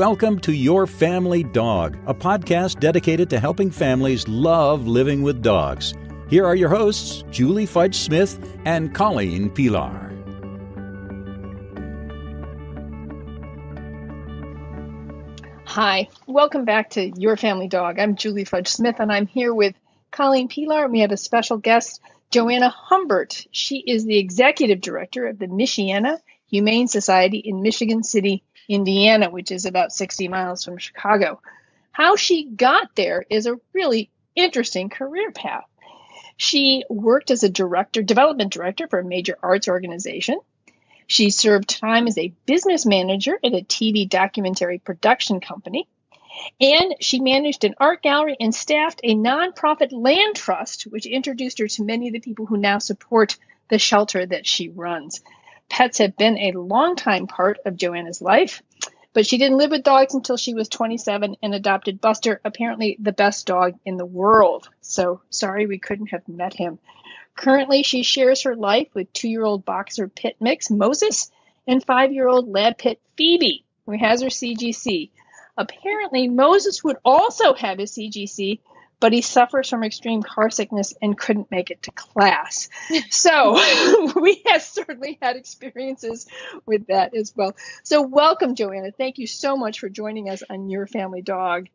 welcome to Your Family Dog, a podcast dedicated to helping families love living with dogs. Here are your hosts, Julie Fudge Smith and Colleen Pelar. Hi, welcome back to Your Family Dog. I'm Julie Fudge Smith, and I'm here with Colleen Pelar, and we have a special guest, Johanna Humbert. She is the Executive Director of the Michiana Humane Society in Michigan City, Indiana, which is about 60 miles from Chicago. How she got there is a really interesting career path. She worked as a development director for a major arts organization. She served time as a business manager at a TV documentary production company. And she managed an art gallery and staffed a nonprofit land trust, which introduced her to many of the people who now support the shelter that she runs. Pets have been a longtime part of Johanna's life, but she didn't live with dogs until she was 27 and adopted Buster, apparently the best dog in the world. So sorry we couldn't have met him. Currently, she shares her life with 2-year-old boxer pit mix Moses and 5-year-old lab pit Phoebe, who has her CGC. Apparently, Moses would also have his CGC, but he suffers from extreme car sickness and couldn't make it to class. So we have certainly had experiences with that as well. So welcome, Johanna. Thank you so much for joining us on Your Family Dog.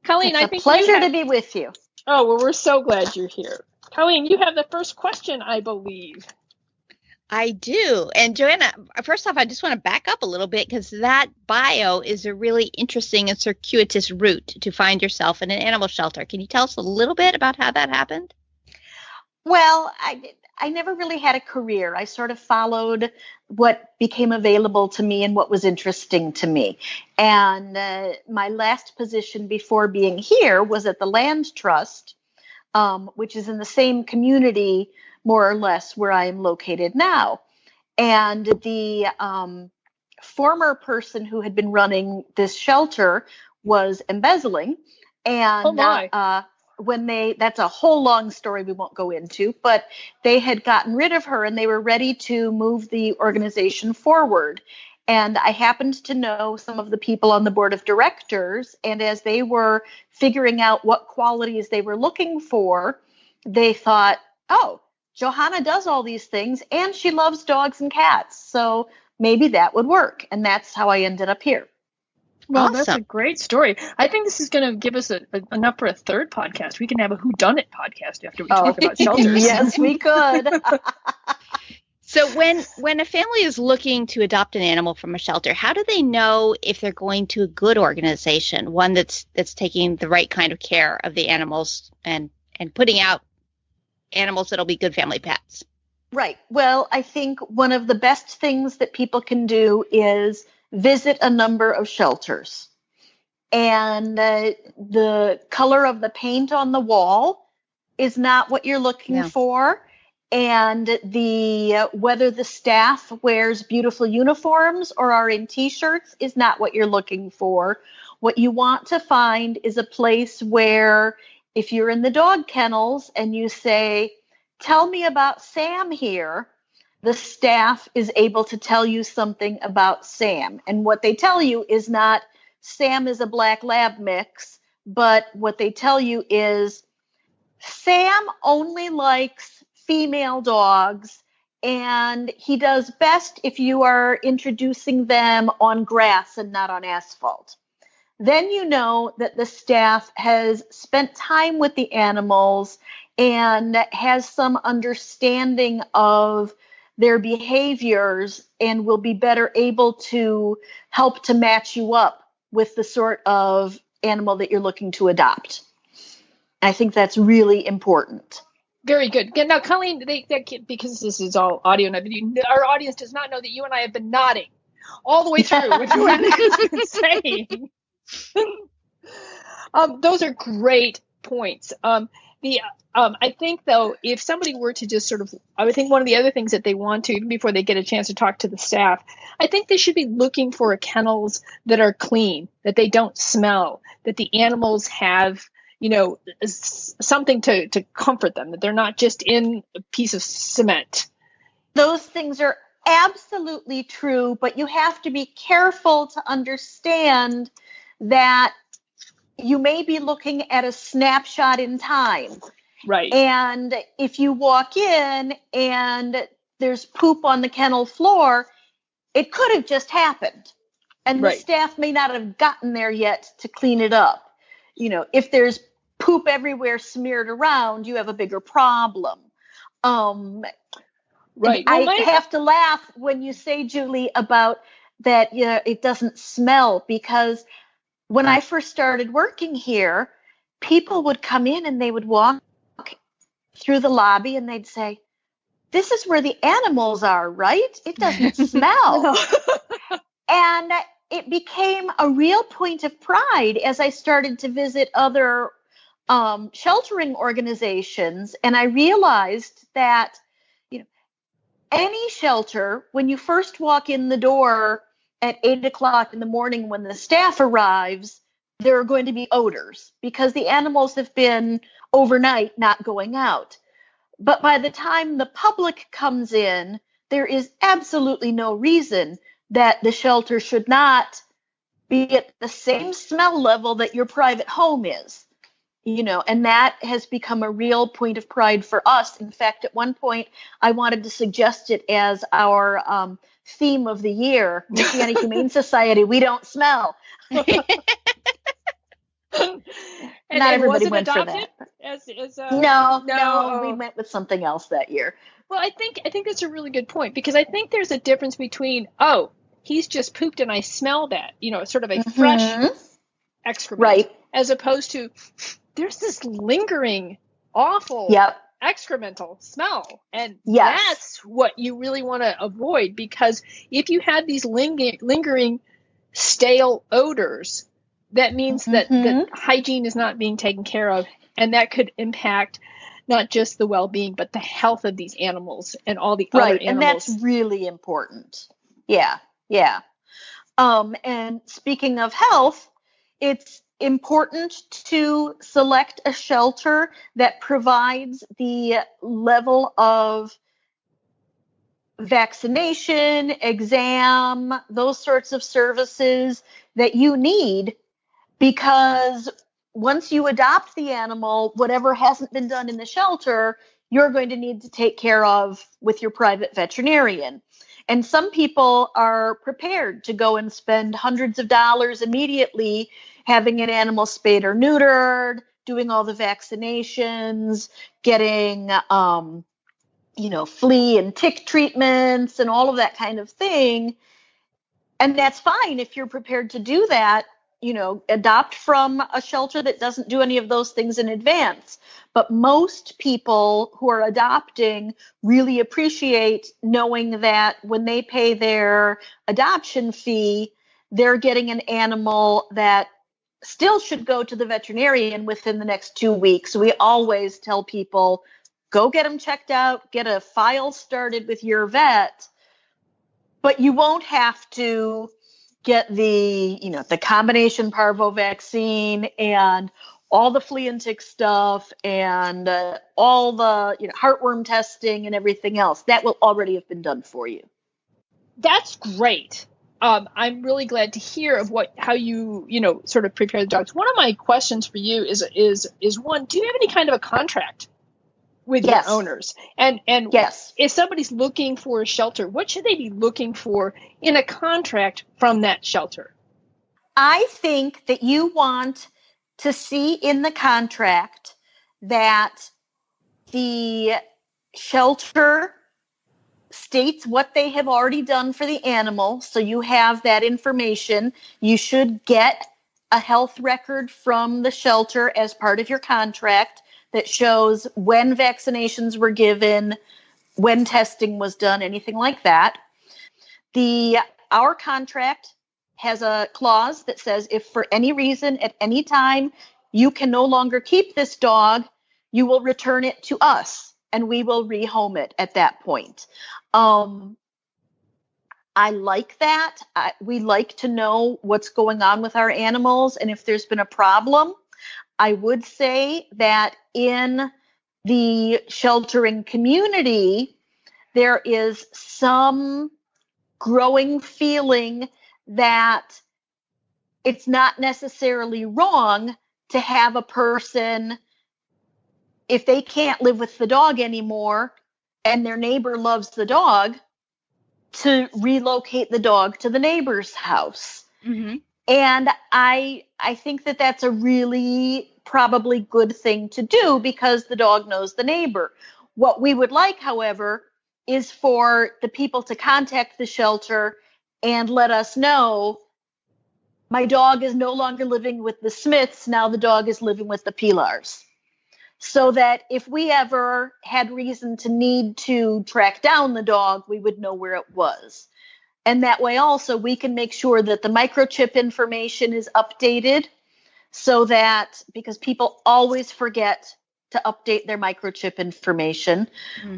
Colleen, it's a pleasure to be with you. Oh, well, we're so glad you're here. Colleen, you have the first question, I believe. I do. And Johanna, first off, I just want to back up a little bit because that bio is a really interesting and circuitous route to find yourself in an animal shelter. Can you tell us a little bit about how that happened? Well, I never really had a career. I sort of followed what became available to me and what was interesting to me. And my last position before being here was at the Land Trust, which is in the same community, more or less, where I am located now. And the former person who had been running this shelter was embezzling. And that's a whole long story we won't go into, but they had gotten rid of her and they were ready to move the organization forward. And I happened to know some of the people on the board of directors. And as they were figuring out what qualities they were looking for, they thought, oh, Johanna does all these things and she loves dogs and cats. So maybe that would work. And that's how I ended up here. Well, awesome. That's a great story. I think this is going to give us enough for a third podcast. We can have a whodunit podcast after we talk about shelters. Yes, we could. So when a family is looking to adopt an animal from a shelter, how do they know if they're going to a good organization, one that's taking the right kind of care of the animals and putting out animals that'll be good family pets? Right. Well, I think one of the best things that people can do is visit a number of shelters. And the color of the paint on the wall is not what you're looking for. And whether the staff wears beautiful uniforms or are in T-shirts is not what you're looking for. What you want to find is a place where if you're in the dog kennels and you say, tell me about Sam here, the staff is able to tell you something about Sam. And what they tell you is not Sam is a black lab mix, but what they tell you is Sam only likes female dogs, and he does best if you are introducing them on grass and not on asphalt. Then you know that the staff has spent time with the animals and has some understanding of their behaviors and will be better able to help to match you up with the sort of animal that you're looking to adopt. I think that's really important. Very good. Now, Colleen, because this is all audio, our audience does not know that you and I have been nodding all the way through what Johanna has been saying. Those are great points. I think, though, if somebody were to just I would think one of the other things that they want to, even before they get a chance to talk to the staff, I think they should be looking for kennels that are clean, that they don't smell, that the animals have something to comfort them, that they're not just in a piece of cement. Those things are absolutely true, but you have to be careful to understand that you may be looking at a snapshot in time. Right. And if you walk in and there's poop on the kennel floor, it could have just happened. And the Right. staff may not have gotten there yet to clean it up. If there's poop everywhere smeared around, you have a bigger problem. Right. Well, I have to laugh when you say, Julie, about that it doesn't smell, because when I first started working here, people would come in and they would walk through the lobby and they'd say, "This is where the animals are, right? It doesn't smell." And it became a real point of pride as I started to visit other sheltering organizations, and I realized that any shelter, when you first walk in the door at 8 o'clock in the morning when the staff arrives, there are going to be odors because the animals have been overnight not going out. But by the time the public comes in, there is absolutely no reason that the shelter should not be at the same smell level that your private home is. And that has become a real point of pride for us. In fact, at one point, I wanted to suggest it as our theme of the year, Michiana Humane Society, we don't smell. And Not everybody was it went for adopted that. No, we went with something else that year. Well, I think that's a really good point, because I think there's a difference between, he's just pooped and I smell that, sort of a fresh excrement, right, as opposed to there's this lingering, awful, excremental smell. And that's what you really want to avoid, because if you have these lingering stale odors, that means that hygiene is not being taken care of, and that could impact not just the well-being, but the health of these animals and all the other animals. And that's really important. Yeah. And speaking of health, it's important to select a shelter that provides the level of vaccination, exam, those sorts of services that you need, because once you adopt the animal, whatever hasn't been done in the shelter, you're going to need to take care of with your private veterinarian. And some people are prepared to go and spend hundreds of dollars immediately having an animal spayed or neutered, doing all the vaccinations, getting, flea and tick treatments and all of that kind of thing. And that's fine if you're prepared to do that. Adopt from a shelter that doesn't do any of those things in advance. But most people who are adopting really appreciate knowing that when they pay their adoption fee, they're getting an animal that still should go to the veterinarian within the next 2 weeks. We always tell people, go get them checked out, get a file started with your vet, but you won't have to get the combination parvo vaccine and all the flea and tick stuff and all the heartworm testing and everything else. That will already have been done for you. That's great. I'm really glad to hear of how you sort of prepare the dogs. One of my questions for you is one, do you have any kind of a contract with your owners? And yes. If somebody's looking for a shelter, what should they be looking for in a contract from that shelter? I think that you want to see in the contract that the shelter states what they have already done for the animal, so you have that information. You should get a health record from the shelter as part of your contract that shows when vaccinations were given, when testing was done, anything like that. Our contract has a clause that says if for any reason at any time you can no longer keep this dog, you will return it to us and we will rehome it at that point. I like that. We like to know what's going on with our animals, and if there's been a problem. I would say that in the sheltering community, there is some growing feeling that it's not necessarily wrong to have a person, if they can't live with the dog anymore and their neighbor loves the dog, to relocate the dog to the neighbor's house. Mm-hmm. And I think that that's a really probably good thing to do because the dog knows the neighbor. What we would like, however, is for the people to contact the shelter and let us know, my dog is no longer living with the Smiths, now the dog is living with the Pelars. So that if we ever had reason to need to track down the dog, we would know where it was. And that way also we can make sure that the microchip information is updated so that, because people always forget to update their microchip information,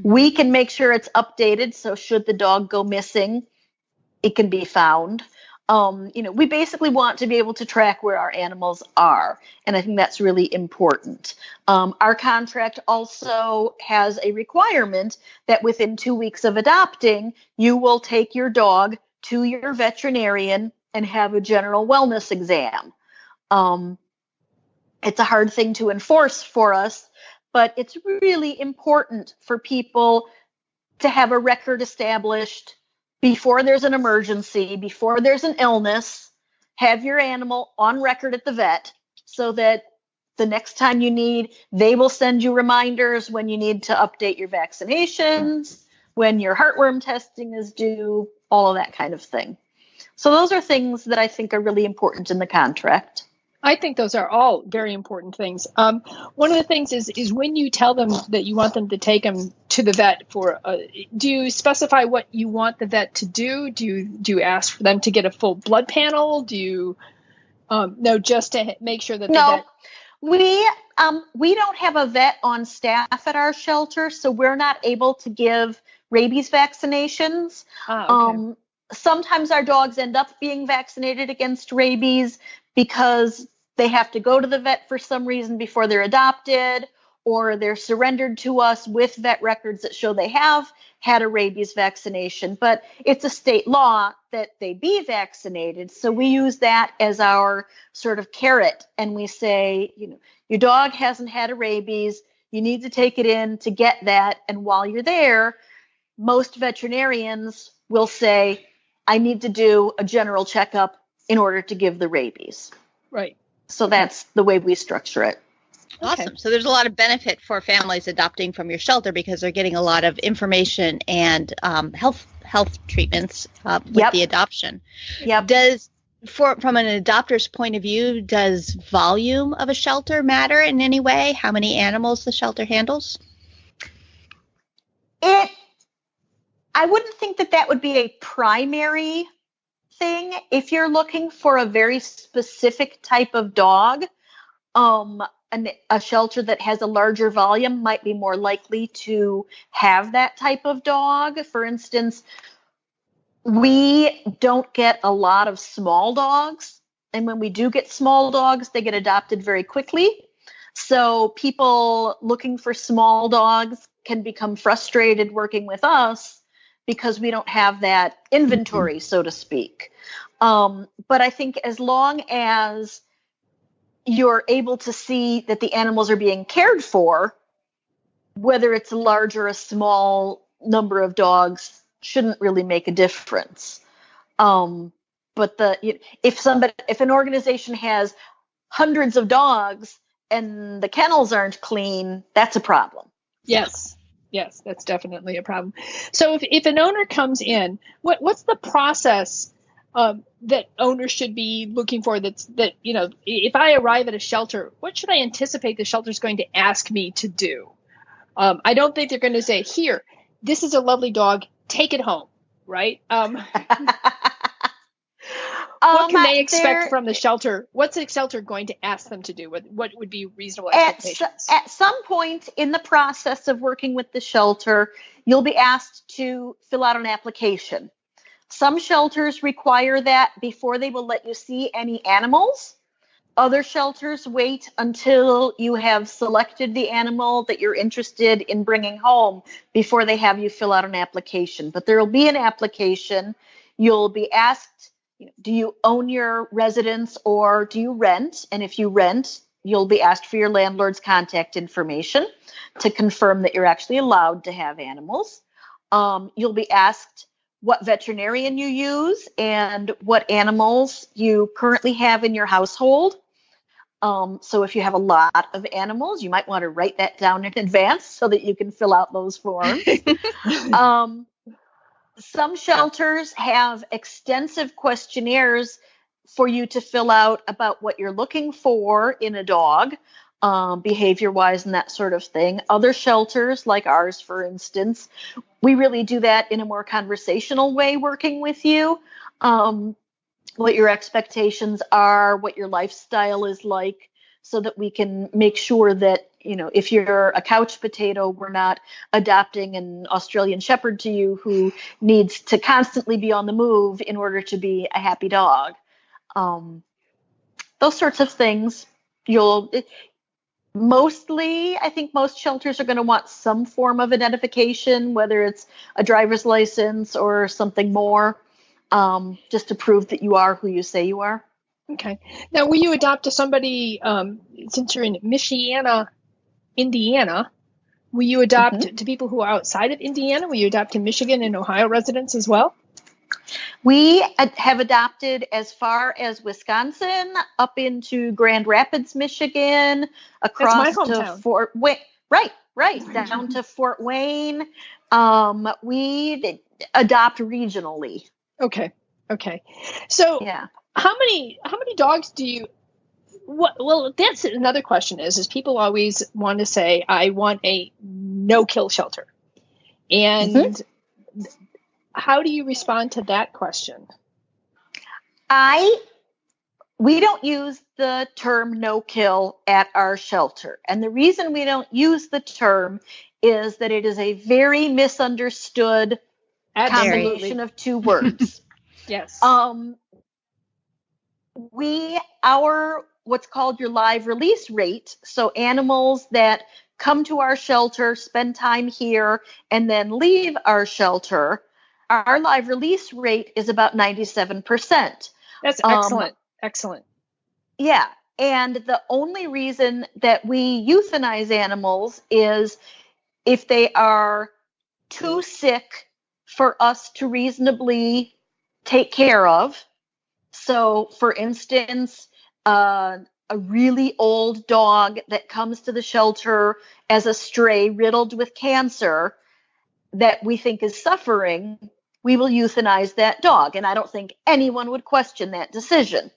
we can make sure it's updated so should the dog go missing, it can be found. We basically want to be able to track where our animals are, and I think that's really important. Our contract also has a requirement that within 2 weeks of adopting, you will take your dog to your veterinarian and have a general wellness exam. It's a hard thing to enforce for us, but it's really important for people to have a record established before there's an emergency, before there's an illness. Have your animal on record at the vet so that the next time you need, they will send you reminders when you need to update your vaccinations, when your heartworm testing is due, all of that kind of thing. So those are things that I think are really important in the contract. I think those are all very important things. One of the things is when you tell them that you want them to take them to the vet for, do you specify what you want the vet to do? Do you ask for them to get a full blood panel? Do you, no, just to make sure that the vet... We don't have a vet on staff at our shelter, so we're not able to give rabies vaccinations. Okay. Sometimes our dogs end up being vaccinated against rabies because they have to go to the vet for some reason before they're adopted, or they're surrendered to us with vet records that show they have had a rabies vaccination. But it's a state law that they be vaccinated. So we use that as our sort of carrot. And we say, your dog hasn't had a rabies. You need to take it in to get that. And while you're there, most veterinarians will say, I need to do a general checkup in order to give the rabies. Right. So that's the way we structure it. Awesome. Okay. So there's a lot of benefit for families adopting from your shelter because they're getting a lot of information and health treatments with the adoption. Yep. From an adopter's point of view, does volume of a shelter matter in any way? How many animals the shelter handles? I wouldn't think that would be a primary thing. If you're looking for a very specific type of dog, a shelter that has a larger volume might be more likely to have that type of dog. For instance, we don't get a lot of small dogs. And when we do get small dogs, they get adopted very quickly. So people looking for small dogs can become frustrated working with us because we don't have that inventory, so to speak. But I think as long as you're able to see that the animals are being cared for, whether it's a large or a small number of dogs shouldn't really make a difference. But if an organization has hundreds of dogs and the kennels aren't clean, that's a problem. Yes, that's definitely a problem. So if an owner comes in, what's the process that owners should be looking for? If I arrive at a shelter, what should I anticipate the shelter is going to ask me to do? I don't think they're going to say, here, this is a lovely dog, take it home, right? What can they expect from the shelter? What's the shelter going to ask them to do? What would be reasonable expectations? At some point in the process of working with the shelter, you'll be asked to fill out an application. Some shelters require that before they will let you see any animals. Other shelters wait until you have selected the animal that you're interested in bringing home before they have you fill out an application. But there will be an application. You'll be asked, do you own your residence or do you rent? And if you rent, you'll be asked for your landlord's contact information to confirm that you're actually allowed to have animals. You'll be asked what veterinarian you use and what animals you currently have in your household. So if you have a lot of animals, you might want to write that down in advance so that you can fill out those forms. Some shelters have extensive questionnaires for you to fill out about what you're looking for in a dog, behavior-wise and that sort of thing. Other shelters, like ours, for instance, we really do that in a more conversational way, working with you. What your expectations are, what your lifestyle is like, so that we can make sure that, if you're a couch potato, we're not adopting an Australian Shepherd to you who needs to constantly be on the move in order to be a happy dog. Those sorts of things. Mostly, I think most shelters are going to want some form of identification, whether it's a driver's license or something more, just to prove that you are who you say you are. Okay. Now, will you adopt somebody, since you're in Michiana, Indiana, will you adopt to people who are outside of Indiana? Will you adopt to Michigan and Ohio residents as well? We have adopted as far as Wisconsin, up into Grand Rapids, Michigan, across to Fort Wayne. Right, down to Fort Wayne. We adopt regionally. Okay. So, yeah. How many dogs do you? Well, that's another question. Is people always want to say, I want a no-kill shelter, and how do you respond to that question? We don't use the term no-kill at our shelter, and the reason we don't use the term is that it is a very misunderstood combination of two words. Yes. Our what's called your live release rate, so animals that come to our shelter, spend time here, and then leave our shelter, our live release rate is about 97%. That's excellent. Excellent. Yeah. And the only reason that we euthanize animals is if they are too sick for us to reasonably take care of. So, for instance, a really old dog that comes to the shelter as a stray riddled with cancer that we think is suffering, we will euthanize that dog. And I don't think anyone would question that decision.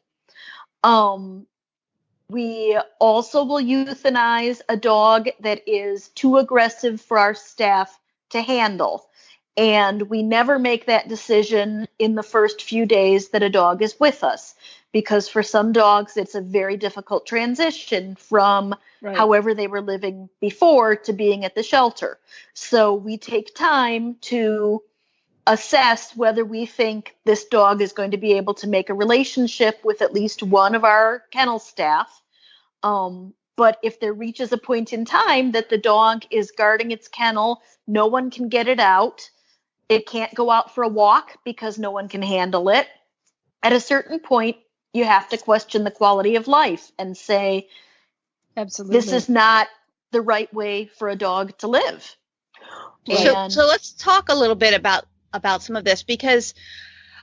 We also will euthanize a dog that is too aggressive for our staff to handle. And we never make that decision in the first few days that a dog is with us, because for some dogs, it's a very difficult transition from however they were living before to being at the shelter. So we take time to assess whether we think this dog is going to be able to make a relationship with at least one of our kennel staff. But if there reaches a point in time that the dog is guarding its kennel, no one can get it out, it can't go out for a walk because no one can handle it. At a certain point, you have to question the quality of life and say, absolutely, this is not the right way for a dog to live. So let's talk a little bit about some of this, because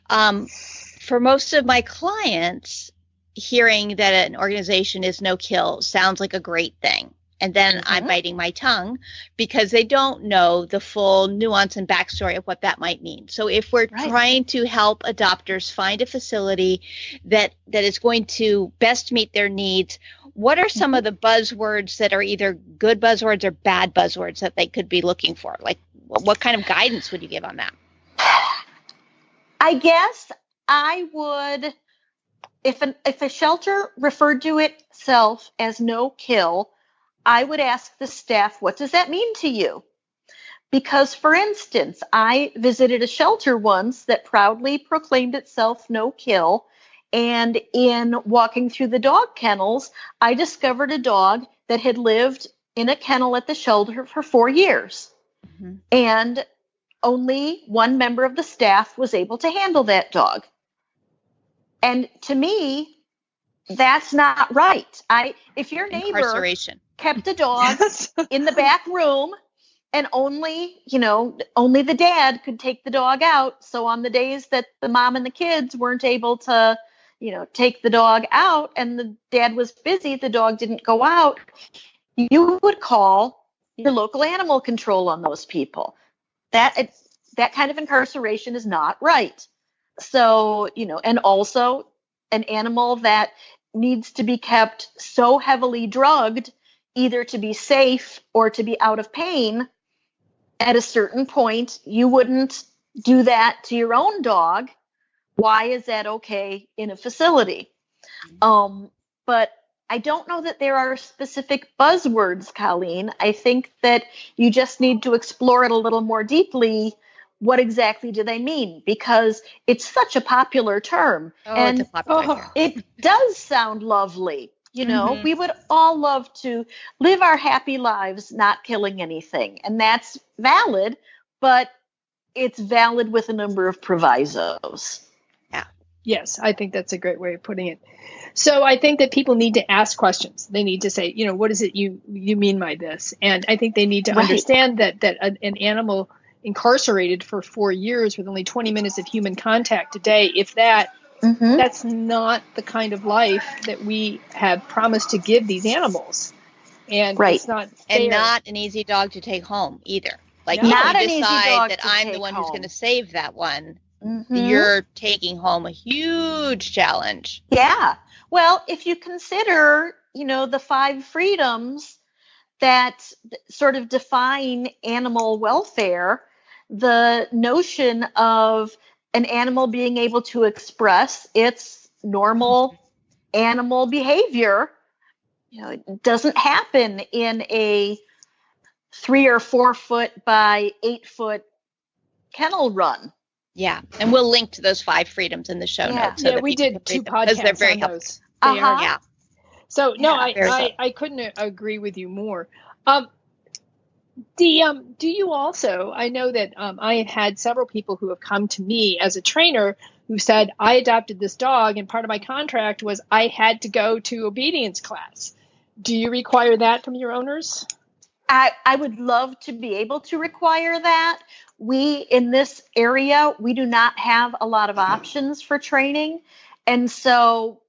for most of my clients, hearing that an organization is no kill sounds like a great thing. And then I'm biting my tongue because they don't know the full nuance and backstory of what that might mean. So if we're trying to help adopters find a facility that is going to best meet their needs, what are some of the buzzwords that are either good buzzwords or bad buzzwords that they could be looking for? Like, what kind of guidance would you give on that? I guess I would, if a shelter referred to itself as no kill, I would ask the staff, what does that mean to you? Because, for instance, I visited a shelter once that proudly proclaimed itself no kill, and in walking through the dog kennels, I discovered a dog that had lived in a kennel at the shelter for 4 years. And only one member of the staff was able to handle that dog. And to me, that's not right. If your neighbor kept a dog in the back room and only the dad could take the dog out. So on the days that the mom and the kids weren't able to, take the dog out and the dad was busy, the dog didn't go out, you would call your local animal control on those people. That kind of incarceration is not right. So, and also an animal that needs to be kept so heavily drugged, either to be safe or to be out of pain, at a certain point, you wouldn't do that to your own dog. Why is that okay in a facility? But I don't know that there are specific buzzwords, Colleen. I think that you just need to explore it a little more deeply. What exactly do they mean? Because it's such a popular term. It's a popular term. It does sound lovely. We would all love to live our happy lives not killing anything. And that's valid, but it's valid with a number of provisos. Yeah. Yes, I think that's a great way of putting it. So I think that people need to ask questions. They need to say, what is it you mean by this? And I think they need to understand that an animal incarcerated for 4 years with only 20 minutes of human contact a day, if that, that's not the kind of life that we have promised to give these animals. And it's not fair. And not an easy dog to take home either. Like, not if an you easy decide dog that to I'm take the one home. who's going to save that one, you're taking home a huge challenge. Yeah. Well, if you consider, the 5 freedoms that sort of define animal welfare, the notion of an animal being able to express its normal animal behavior, it doesn't happen in a 3 or 4 foot by 8 foot kennel run. Yeah, and we'll link to those 5 freedoms in the show notes. So we did 2 podcasts they're very on helpful. those. Yeah. So no, I I couldn't agree with you more. Do you also? I know that I have had several people who have come to me as a trainer who said, I adopted this dog, and part of my contract was I had to go to obedience class. Do you require that from your owners? I would love to be able to require that. In this area, we do not have a lot of options for training. And so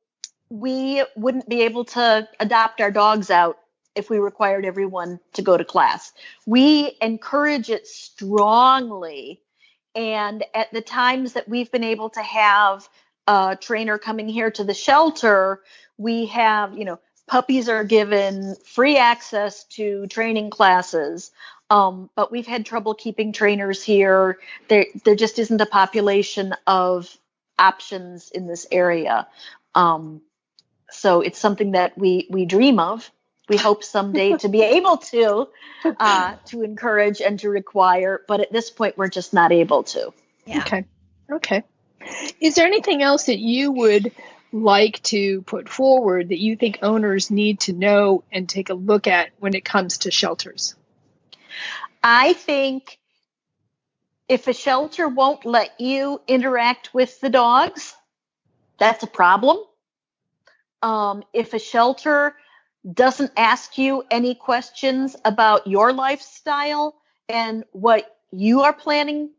we wouldn't be able to adopt our dogs out if we required everyone to go to class. We encourage it strongly. And at the times that we've been able to have a trainer coming here to the shelter, we have, puppies are given free access to training classes. But we've had trouble keeping trainers here. There just isn't a population of options in this area. So it's something that we dream of. We hope someday to be able to encourage and to require, but at this point, we're just not able to. Yeah. Okay. Is there anything else that you would like to put forward that you think owners need to know and take a look at when it comes to shelters? I think if a shelter won't let you interact with the dogs, that's a problem. If a shelter doesn't ask you any questions about your lifestyle and what you are planning,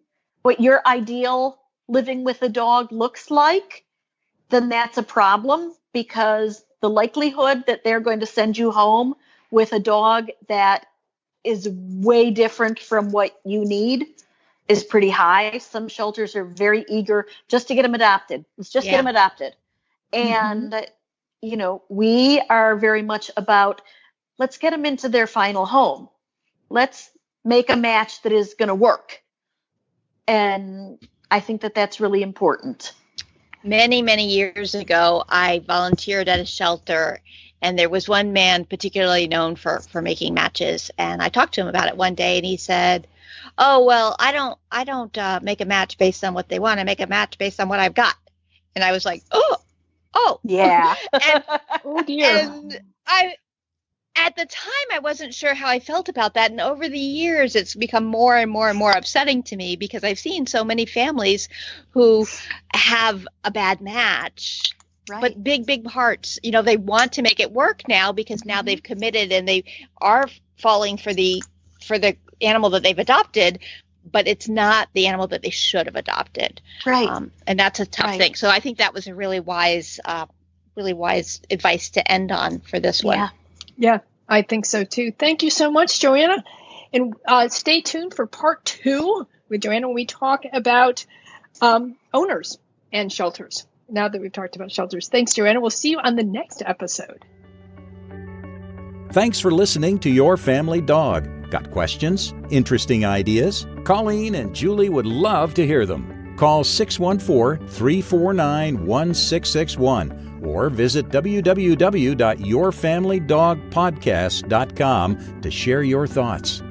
what your ideal living with a dog looks like, then that's a problem, because the likelihood that they're going to send you home with a dog that is way different from what you need is pretty high. Some shelters are very eager just to get them adopted. Let's just get them adopted. And, we are very much about, let's get them into their final home. Let's make a match that is going to work. And I think that that's really important. Many, many years ago, I volunteered at a shelter, and there was one man particularly known for making matches. And I talked to him about it one day, and he said, "Oh, well, I don't make a match based on what they want. I make a match based on what I've got." And I was like, oh, yeah. Oh dear. And At the time, I wasn't sure how I felt about that. And over the years, it's become more and more and more upsetting to me because I've seen so many families who have a bad match, but big hearts. They want to make it work now because now they've committed and they are falling for the animal that they've adopted, but it's not the animal that they should have adopted. Right. And that's a tough thing. So I think that was a really wise advice to end on for this one. Yeah, I think so too. Thank you so much, Johanna. And stay tuned for part 2 with Johanna when we talk about owners and shelters. Now that we've talked about shelters. Thanks, Johanna. We'll see you on the next episode. Thanks for listening to Your Family Dog. Got questions? Interesting ideas? Colleen and Julie would love to hear them. Call 614-349-1661 or visit www.yourfamilydogpodcast.com to share your thoughts.